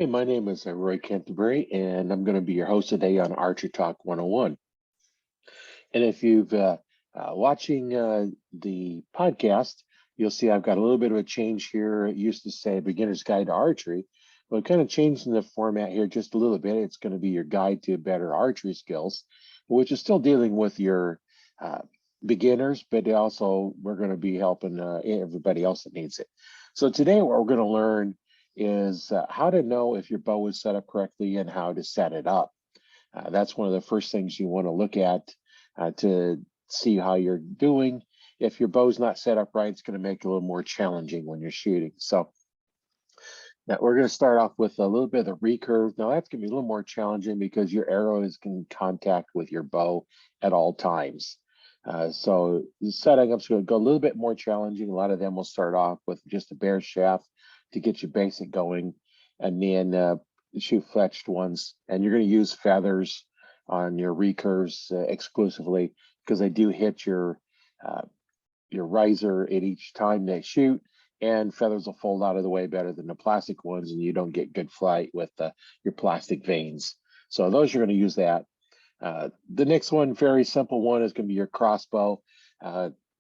Hey, my name is Roy Canterbury, and I'm going to be your host today on Archery Talk 101. And if you've watching the podcast, you'll see I've got a little bit of a change here. It used to say Beginner's Guide to Archery, but I'm kind of changing the format here just a little bit. It's going to be your guide to better archery skills, which is still dealing with your uh, beginners, but also we're going to be helping everybody else that needs it. So today, what we're going to learn is how to know if your bow is set up correctly and how to set it up. That's one of the first things you want to look at to see how you're doing. If your bow's not set up right, it's going to make it a little more challenging when you're shooting. So now we're going to start off with a little bit of the recurve. Now that's going to be a little more challenging because your arrow is in contact with your bow at all times. So the setting up's going to go a little bit more challenging. A lot of them will start off with just a bare shaft to get you basic going, and then shoot fletched ones. And you're going to use feathers on your recurves exclusively because they do hit your riser at each time they shoot, and feathers will fold out of the way better than the plastic ones, and you don't get good flight with your plastic vanes. So those you're going to use that. The next one, very simple one, is going to be your crossbow.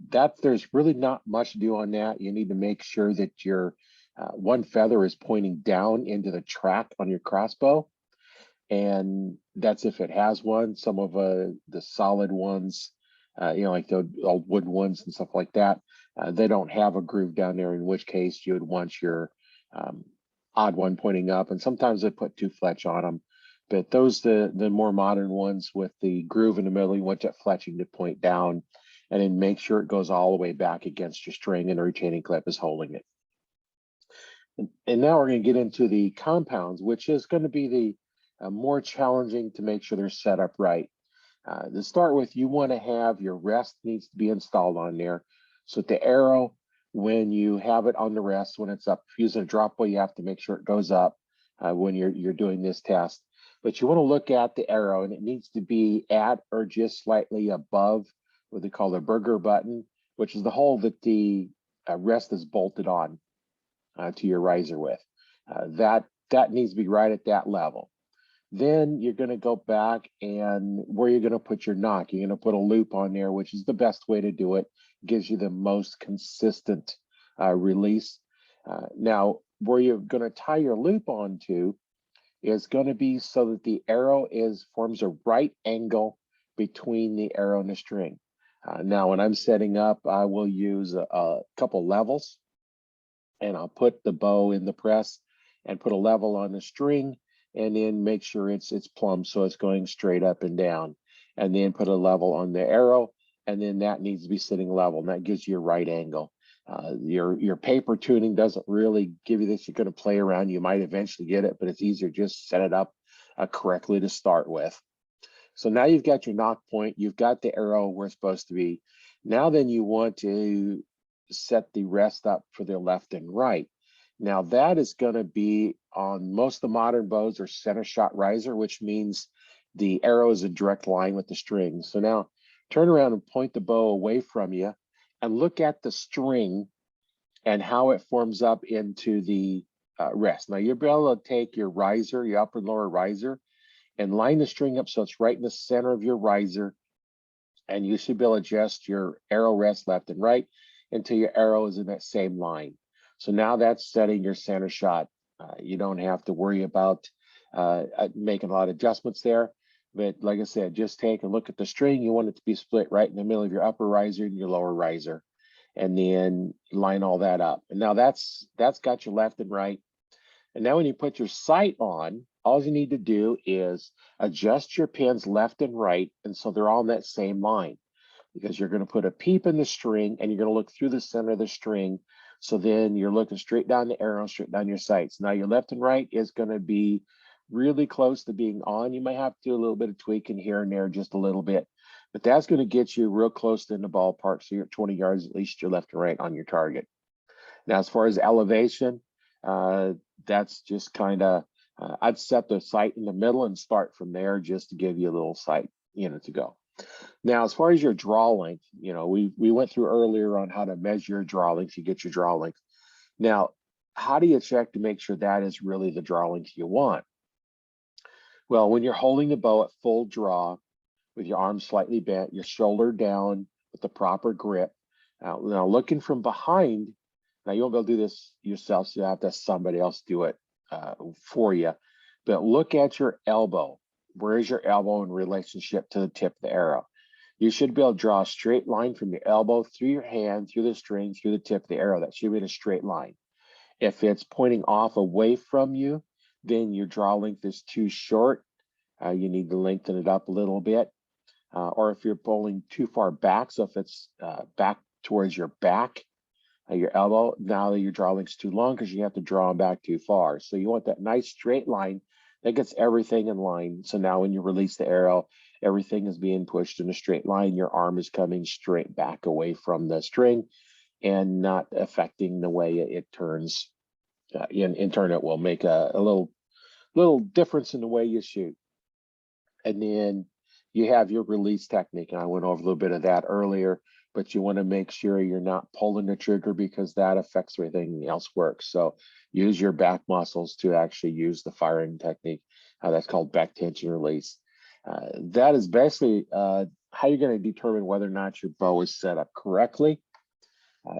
That there's really not much to do on that. You need to make sure that your one feather is pointing down into the track on your crossbow, and that's if it has one. Some of the solid ones, like the old wood ones and stuff like that, they don't have a groove down there, in which case you would want your odd one pointing up, and sometimes they put two fletch on them. But those, the more modern ones with the groove in the middle, you want that fletching to point down, and then make sure it goes all the way back against your string and the retaining clip is holding it. And now we're going to get into the compounds, which is going to be the more challenging to make sure they're set up right. To start with, you want to have your rest needs to be installed on there. So the arrow, when you have it on the rest, when it's up, using a drop bow, you have to make sure it goes up when you're doing this test. But you want to look at the arrow, and it needs to be at or just slightly above what they call the burger button, which is the hole that the rest is bolted on to your riser with. That needs to be right at that level. Then you're going to go back, and where you're going to put your nock, you're going to put a loop on there, which is the best way to do it. Gives you the most consistent release. Now, where you're going to tie your loop onto is going to be so that the arrow forms a right angle between the arrow and the string. Now, when I'm setting up, I will use a couple levels, and I'll put the bow in the press and put a level on the string, and then make sure it's plumb, so it's going straight up and down, and then put a level on the arrow, and then that needs to be sitting level, and that gives you a right angle. Your paper tuning doesn't really give you this. You're going to play around. You might eventually get it, but it's easier just set it up correctly to start with. So now you've got your nock point. You've got the arrow where it's supposed to be. Now then you want to set the rest up for the left and right. Now that is going to be on most of the modern bows or center shot riser, which means the arrow is in direct line with the string. So now turn around and point the bow away from you and look at the string and how it forms up into the rest. Now you'll be able to take your riser, your upper and lower riser, and line the string up so it's right in the center of your riser, and you should be able to adjust your arrow rest left and right until your arrow is in that same line. So now that's setting your center shot. You don't have to worry about making a lot of adjustments there. But like I said, just take a look at the string. You want it to be split right in the middle of your upper riser and your lower riser, and then line all that up. And now that's got your left and right. And now when you put your sight on, all you need to do is adjust your pins left and right, and so they're all in that same line, because you're going to put a peep in the string, and you're going to look through the center of the string. So then you're looking straight down the arrow, straight down your sights. Now your left and right is going to be really close to being on. You might have to do a little bit of tweaking here and there, just a little bit, but that's going to get you real close to in the ballpark. So you're at 20 yards, at least your left and right on your target. Now, as far as elevation, that's just kind of, I'd set the sight in the middle and start from there just to give you a little sight, to go. Now, as far as your draw length, we went through earlier on how to measure your draw length. You get your draw length. Now, how do you check to make sure that is really the draw length you want? Well, when you're holding the bow at full draw, with your arms slightly bent, your shoulder down with the proper grip. Now looking from behind, now you won't be able to do this yourself, so you have to have somebody else do it for you. But look at your elbow. Where is your elbow in relationship to the tip of the arrow? You should be able to draw a straight line from your elbow through your hand, through the string, through the tip of the arrow. That should be in a straight line. If it's pointing off away from you, then your draw length is too short. You need to lengthen it up a little bit. Or if you're pulling too far back, so if it's back towards your back, your elbow, now your draw length's too long because you have to draw them back too far. So you want that nice straight line that gets everything in line. So now when you release the arrow, everything is being pushed in a straight line. Your arm is coming straight back away from the string and not affecting the way it turns. In turn, it will make a little difference in the way you shoot. And then you have your release technique. And I went over a little bit of that earlier, but you want to make sure you're not pulling the trigger because that affects everything else works. So use your back muscles to actually use the firing technique. That's called back tension release. That is basically how you're going to determine whether or not your bow is set up correctly.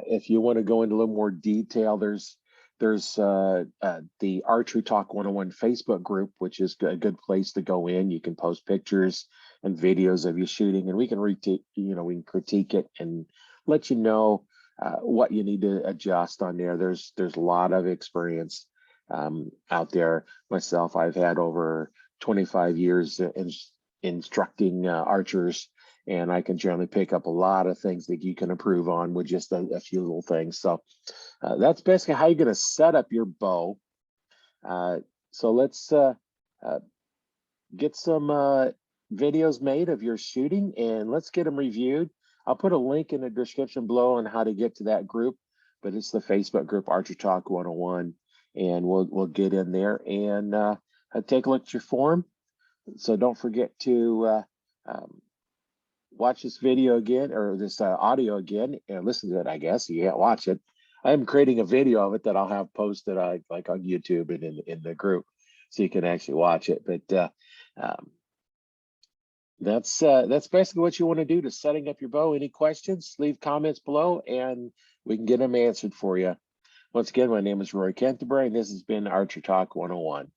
If you want to go into a little more detail, there's the Archery Talk 101 Facebook group, which is a good place to go in. You can post pictures and videos of you shooting, and we can we can critique it and let you know what you need to adjust on there. There's a lot of experience out there. Myself, I've had over 25 years in instructing archers, and I can generally pick up a lot of things that you can improve on with just a few little things. So that's basically how you're going to set up your bow. So let's get some videos made of your shooting and let's get them reviewed. I'll put a link in the description below on how to get to that group, but it's the Facebook group Archery Talk 101, and we'll get in there and take a look at your form. So don't forget to watch this video again, or this audio again, and listen to it. I guess you can't watch it. I'm creating a video of it that I'll have posted like on YouTube and in the group, so you can actually watch it. But that's basically what you want to do to setting up your bow. Any questions? Leave comments below, and we can get them answered for you. Once again, my name is Roy Canterbury, and this has been Archery Talk 101.